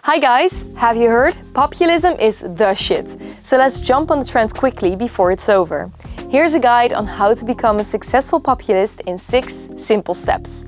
Hi guys, have you heard? Populism is the shit. So let's jump on the trend quickly before it's over. Here's a guide on how to become a successful populist in 6 simple steps.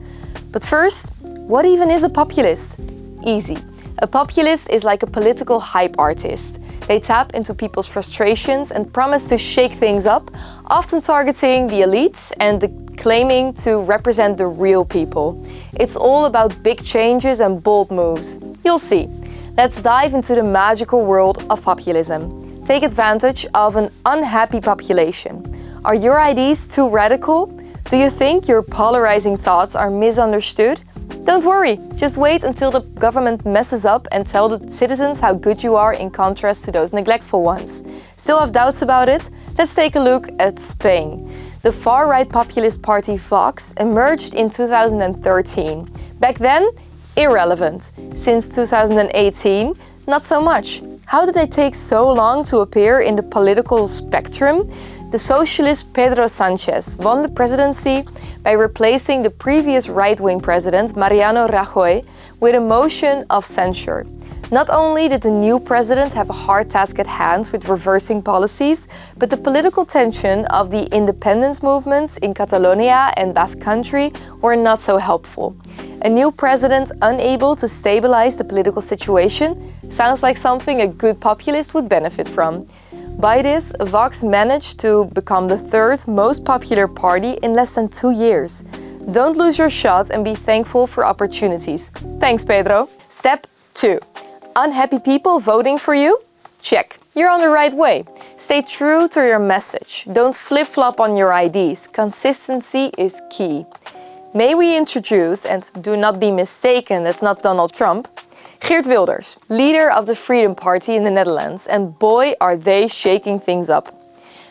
But first, what even is a populist? Easy. A populist is like a political hype artist. They tap into people's frustrations and promise to shake things up, often targeting the elites and claiming to represent the real people. It's all about big changes and bold moves. You'll see. Let's dive into the magical world of populism. Take advantage of an unhappy population. Are your ideas too radical? Do you think your polarizing thoughts are misunderstood? Don't worry, just wait until the government messes up and tell the citizens how good you are in contrast to those neglectful ones. Still have doubts about it? Let's take a look at Spain. The far-right populist party Vox emerged in 2013. Back then, irrelevant. Since 2018, not so much. How did they take so long to appear in the political spectrum? The socialist Pedro Sánchez won the presidency by replacing the previous right-wing president Mariano Rajoy with a motion of censure. Not only did the new president have a hard task at hand with reversing policies, but the political tension of the independence movements in Catalonia and Basque Country were not so helpful. A new president unable to stabilize the political situation sounds like something a good populist would benefit from. By this, Vox managed to become the 3rd most popular party in less than 2 years. Don't lose your shot and be thankful for opportunities. Thanks, Pedro. Step 2. Unhappy people voting for you? Check. You're on the right way. Stay true to your message. Don't flip-flop on your ideas. Consistency is key. May we introduce, and do not be mistaken, that's not Donald Trump, Geert Wilders, leader of the Freedom Party in the Netherlands, and boy are they shaking things up.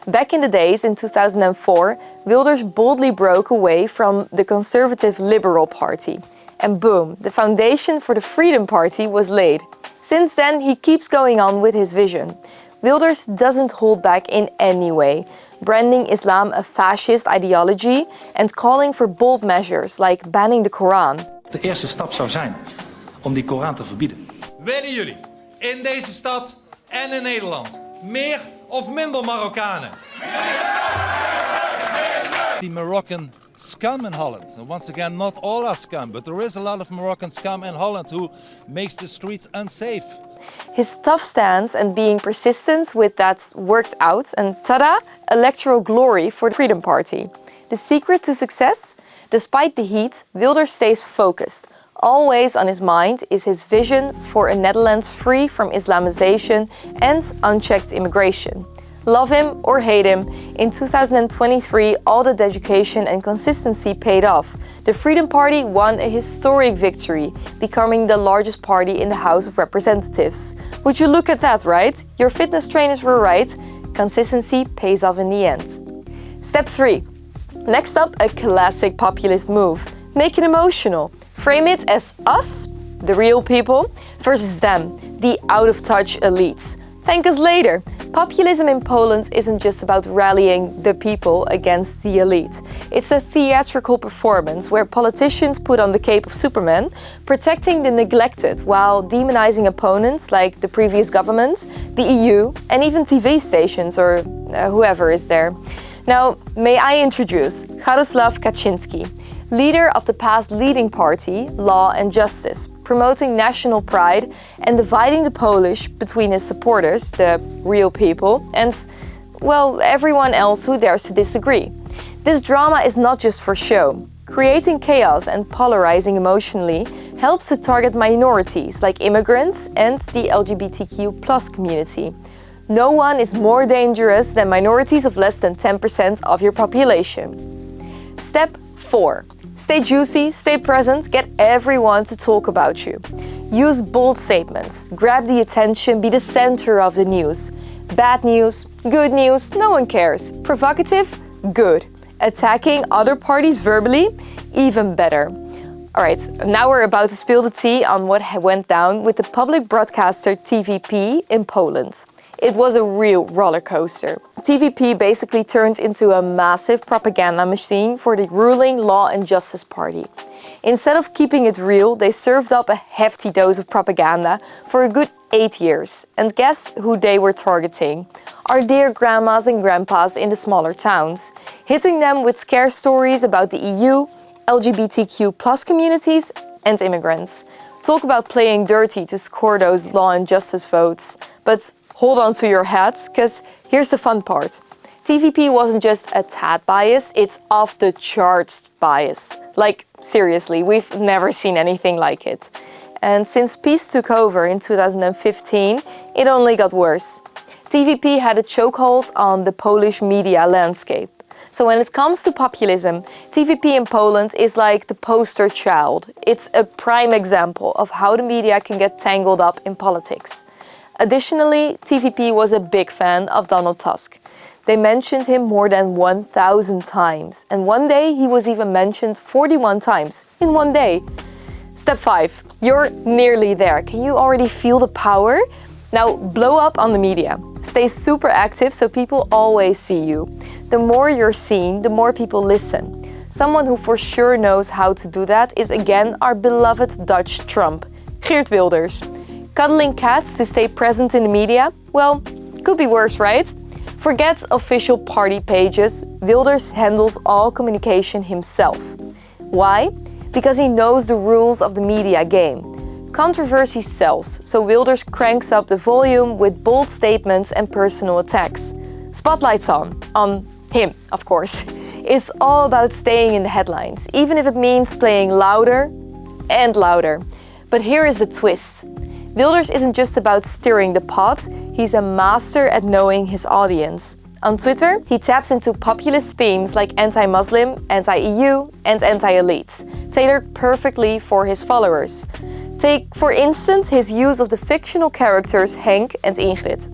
Back in the days, in 2004, Wilders boldly broke away from the conservative Liberal Party. And boom, the foundation for the Freedom Party was laid. Since then, he keeps going on with his vision. Wilders doesn't hold back in any way, branding Islam a fascist ideology and calling for bold measures like banning the Koran. De eerste stap zou zijn om die Koran te verbieden. Willen jullie in deze stad en in Nederland meer of minder Marokkanen? The Moroccan scum in Holland. And once again, not all are scum, but there is a lot of Moroccan scum in Holland who makes the streets unsafe. His tough stance and being persistent with that worked out, and tada, electoral glory for the Freedom Party. The secret to success? Despite the heat, Wilders stays focused. Always on his mind is his vision for a Netherlands free from Islamization and unchecked immigration. Love him or hate him, in 2023 all the dedication and consistency paid off. The Freedom Party won a historic victory, becoming the largest party in the House of Representatives. Would you look at that, right? Your fitness trainers were right. Consistency pays off in the end. Step 3. Next up, a classic populist move. Make it emotional. Frame it as us, the real people, versus them, the out-of-touch elites. Thank us later. Populism in Poland isn't just about rallying the people against the elite. It's a theatrical performance where politicians put on the cape of Superman, protecting the neglected while demonizing opponents like the previous government, the EU, and even TV stations or whoever is there. Now, may I introduce Jarosław Kaczyński, leader of the past leading party, Law and Justice, promoting national pride and dividing the Polish between his supporters, the real people, and, well, everyone else who dares to disagree. This drama is not just for show. Creating chaos and polarizing emotionally helps to target minorities like immigrants and the LGBTQ+ community. No one is more dangerous than minorities of less than 10% of your population. Step 4. Stay juicy, stay present, get everyone to talk about you. Use bold statements, grab the attention, be the center of the news. Bad news, good news, no one cares. Provocative, good. Attacking other parties verbally, even better. Alright, now we're about to spill the tea on what went down with the public broadcaster TVP in Poland. It was a real roller coaster. TVP basically turned into a massive propaganda machine for the ruling Law and Justice Party. Instead of keeping it real, they served up a hefty dose of propaganda for a good 8 years. And guess who they were targeting? Our dear grandmas and grandpas in the smaller towns, hitting them with scare stories about the EU, LGBTQ+ communities and immigrants. Talk about playing dirty to score those law and justice votes. But hold on to your hats, because here's the fun part. TVP wasn't just a tad biased, it's off the charts biased. Like, seriously, we've never seen anything like it. And since peace took over in 2015, it only got worse. TVP had a chokehold on the Polish media landscape. So when it comes to populism, TVP in Poland is like the poster child. It's a prime example of how the media can get tangled up in politics. Additionally, TVP was a big fan of Donald Tusk. They mentioned him more than 1,000 times. And one day he was even mentioned 41 times in one day. Step 5. You're nearly there. Can you already feel the power? Now blow up on the media. Stay super active so people always see you. The more you're seen, the more people listen. Someone who for sure knows how to do that is again our beloved Dutch Trump, Geert Wilders. Cuddling cats to stay present in the media? Well, could be worse, right? Forget official party pages, Wilders handles all communication himself. Why? Because he knows the rules of the media game. Controversy sells, so Wilders cranks up the volume with bold statements and personal attacks. Spotlight's on him, of course. It's all about staying in the headlines, even if it means playing louder and louder. But here is the twist. Wilders isn't just about stirring the pot, he's a master at knowing his audience. On Twitter, he taps into populist themes like anti-Muslim, anti-EU and anti-elites, tailored perfectly for his followers. Take, for instance, his use of the fictional characters Henk and Ingrid.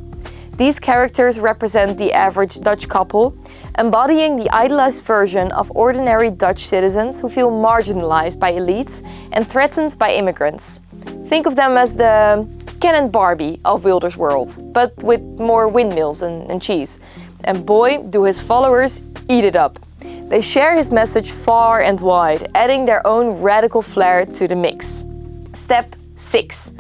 These characters represent the average Dutch couple, embodying the idealized version of ordinary Dutch citizens who feel marginalized by elites and threatened by immigrants. Think of them as the Ken and Barbie of Wilders' world, but with more windmills and cheese. And boy, do his followers eat it up. They share his message far and wide, adding their own radical flair to the mix. Step 6.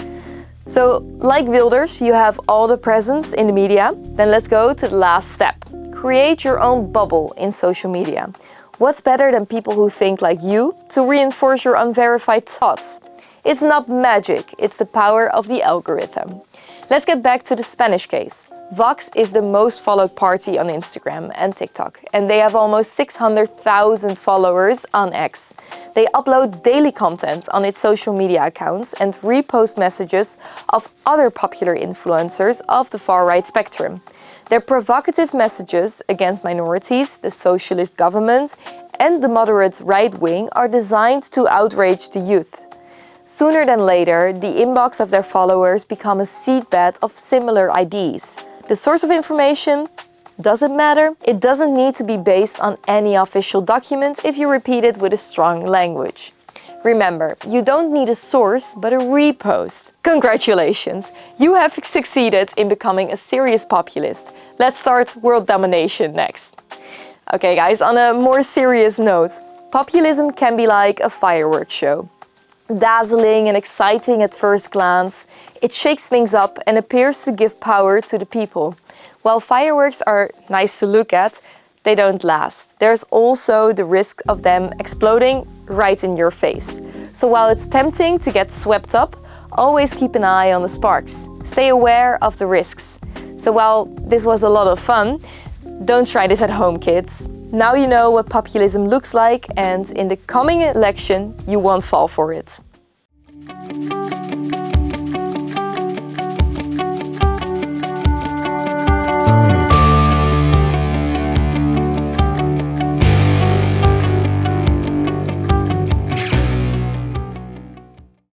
So, like Wilders, you have all the presence in the media. Then let's go to the last step. Create your own bubble in social media. What's better than people who think like you to reinforce your unverified thoughts? It's not magic, it's the power of the algorithm. Let's get back to the Spanish case. Vox is the most followed party on Instagram and TikTok, and they have almost 600,000 followers on X. They upload daily content on its social media accounts and repost messages of other popular influencers of the far-right spectrum. Their provocative messages against minorities, the socialist government, and the moderate right wing are designed to outrage the youth. Sooner than later, the inbox of their followers become a seedbed of similar ideas. The source of information doesn't matter. It doesn't need to be based on any official document if you repeat it with a strong language. Remember, you don't need a source, but a repost. Congratulations! You have succeeded in becoming a serious populist. Let's start world domination next. Okay guys, on a more serious note, populism can be like a fireworks show. Dazzling and exciting at first glance, it shakes things up and appears to give power to the people. While fireworks are nice to look at, they don't last. There's also the risk of them exploding right in your face. So while it's tempting to get swept up, always keep an eye on the sparks. Stay aware of the risks. So while this was a lot of fun, don't try this at home, kids. Now you know what populism looks like, and in the coming election, you won't fall for it.